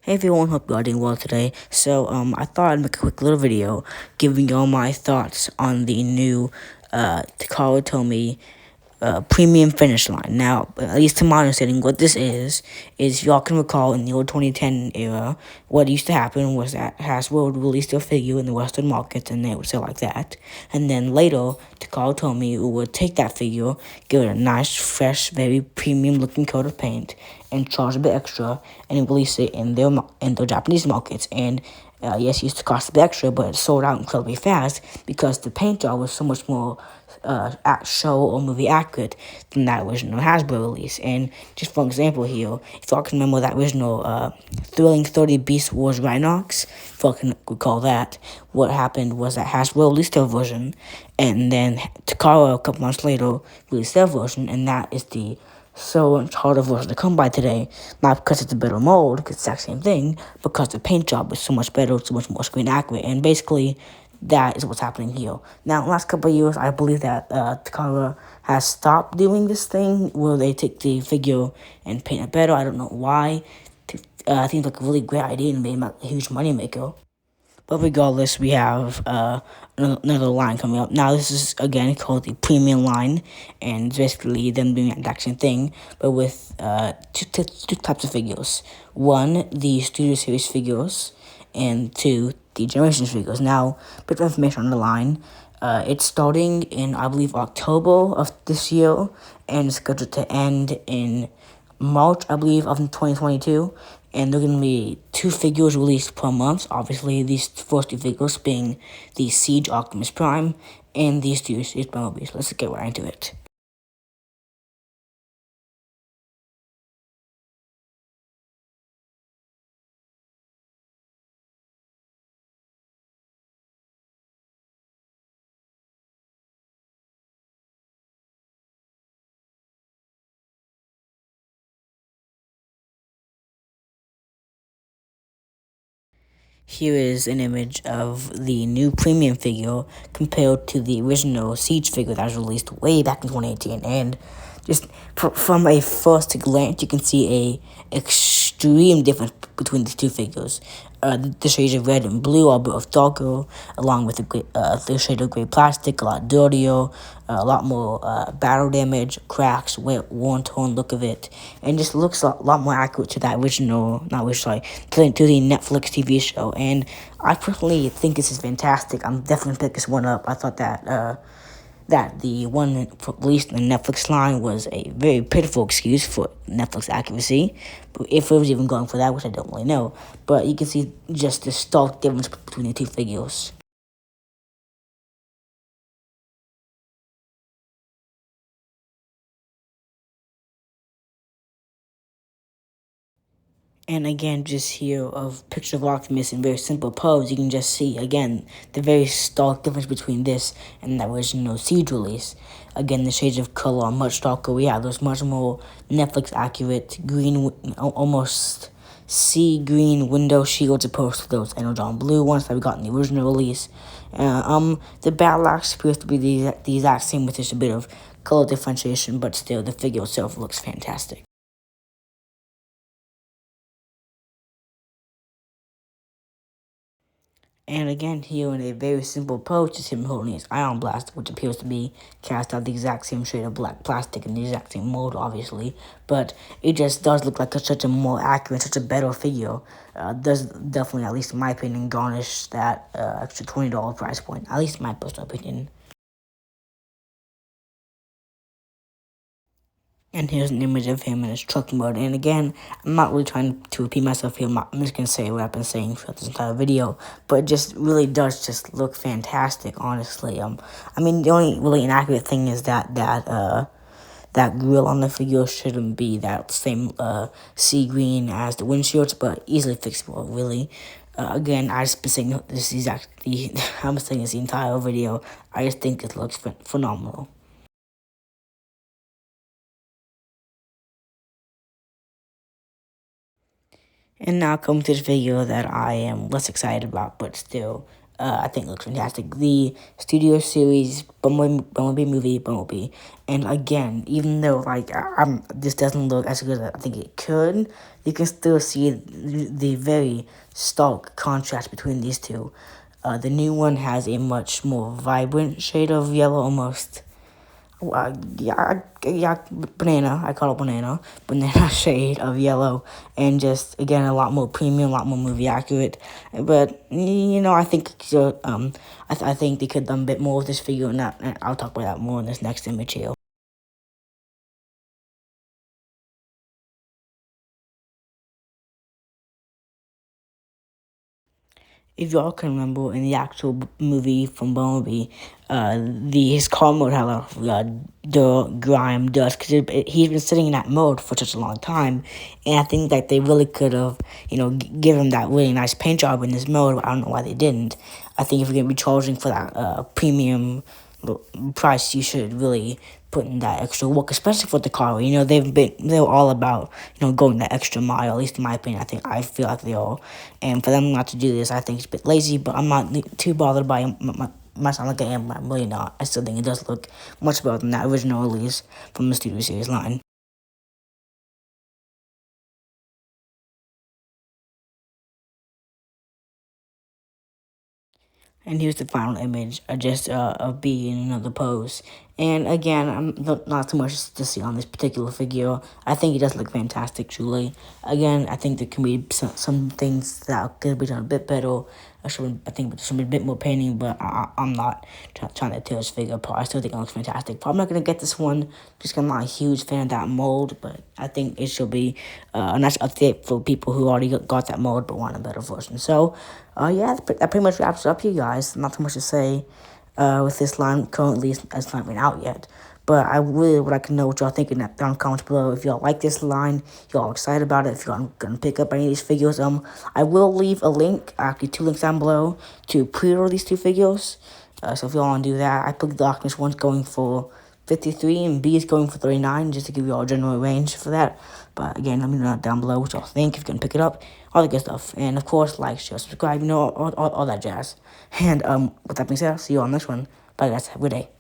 Hey everyone, hope you are doing well today. I thought I'd make a quick little video giving you all my thoughts on the new Takara Tomy premium finish line. Now, at least to my understanding, what this is y'all can recall in the old 2010 era, what used to happen was that Hasbro would release their figure in the Western markets and they would sell like that. And then later, Takara Tomy would take that figure, give it a nice, fresh, very premium looking coat of paint, and charge a bit extra, and release it in their Japanese markets. And yes, it used to cost a bit extra, but it sold out incredibly fast because the paint job was so much more show or movie accurate than that original Hasbro release. And just for example here, if y'all can remember that original Thrilling 30 Beast Wars Rhinox, if y'all can recall that, what happened was that Hasbro released their version, and then Takara a couple months later released their version, and that is the so much harder version to come by today, not because it's a better mold, because it's the exact same thing, because the paint job is so much better, so much more screen accurate, and basically, that is what's happening here. Now, in the last couple of years, I believe that Takara has stopped doing this thing where they take the figure and paint it better. I don't know why. I think it's like a really great idea and made a huge moneymaker. But regardless, we have another line coming up. Now, this is, again, called the premium line, and it's basically them doing the exact same thing, but with two types of figures. One, the Studio Series figures, and two, the Generations figures. Now, bit of information on the line. It's starting in, I believe, October of this year, and it's scheduled to end in March, I believe, of 2022, and there are going to be 2 figures released per month. Obviously, these first 2 figures being the Siege Optimus Prime and the Studio Series Bumblebee. So let's get right into it. Here is an image of the new premium figure compared to the original Siege figure that was released way back in 2018. And just from a first glance, you can see a extreme difference between the 2 figures. The shades of red and blue are both darker, along with the shade of gray plastic, a lot dirtier, a lot more battle damage, cracks, worn, torn look of it, and just looks a lot more accurate to that original, not original, sorry, to the Netflix TV show. And I personally think this is fantastic. I'm definitely pick this one up. I thought that the one released in the Netflix line was a very pitiful excuse for Netflix accuracy, but if it was even going for that, which I don't really know. But you can see just the stark difference between the 2 figures. And again, just here of picture of Optimus in very simple pose, you can just see again the very stark difference between this and that original Siege release. Again, the shades of color are much darker. We have those much more Netflix accurate green, almost sea green window shields opposed to those Energon blue ones that we got in the original release. The battle axe appears to be the exact same with just a bit of color differentiation, but still the figure itself looks fantastic. And again, here in a very simple approach is him holding his ion blaster, which appears to be cast out the exact same shade of black plastic in the exact same mold, obviously. But it just does look like such a more accurate, such a better figure. Does definitely, at least in my opinion, garnish that extra $20 price point, at least in my personal opinion. And here's an image of him in his truck mode. And again, I'm not really trying to repeat myself here. I'm just going to say what I've been saying throughout this entire video. But it just really does just look fantastic, honestly. I mean, the only really inaccurate thing is that grill on the figure shouldn't be that same sea green as the windshields, but easily fixable, really. Again, I just been saying this exactly. I'm saying this the entire video. I just think it looks phenomenal. And now come to the figure that I am less excited about, but still I think it looks fantastic. The studio series Bumblebee movie Bumblebee, and again, even though like this doesn't look as good as I think it could, you can still see the very stark contrast between these two. The new one has a much more vibrant shade of yellow, almost yeah, banana. I call it banana shade of yellow, and just again a lot more premium, a lot more movie accurate. But I think I think they could have done a bit more with this figure, and I'll talk about that more in this next image here. If y'all can remember in the actual movie from Bumblebee, his car mode had a lot of grime, dust, because he's been sitting in that mode for such a long time, and I think that they really could have, give him that really nice paint job in this mode. But I don't know why they didn't. I think if you're gonna be charging for that premium price, you should really put in that extra work, especially for the car. They're all about going that extra mile. At least in my opinion, I feel like they are. And for them not to do this, I think it's a bit lazy. But I'm not too bothered by it. Might sound like I am, but I'm really not. I still think it does look much better than that original release from the Studio Series line. And here's the final image, just of B in another pose. And again, I'm not too much to see on this particular figure. I think it does look fantastic, truly. Again, I think there can be some things that could be done a bit better. I think there should be a bit more painting, but I'm not trying to tear this figure apart. I still think it looks fantastic. Probably not going to get this one, just 'cause I'm not a huge fan of that mold, but I think it should be a nice update for people who already got that mold but want a better version. So, yeah, that pretty much wraps it up here, guys. Not too much to say with this line currently. It's not been out yet. But I really would like to know what y'all think in that down comments below. If y'all like this line, y'all excited about it. If y'all gonna pick up any of these figures, I will leave a link, actually 2 links down below to pre-order these 2 figures. So if y'all want to do that, I put the Optimus one's going for 53 and B is going for 39, just to give you all a general range for that. But again, let me know down below what y'all think, if you're gonna pick it up, all the good stuff. And of course, like, share, subscribe, all that jazz. And with that being said, I'll see you on the next one. Bye guys, have a good day.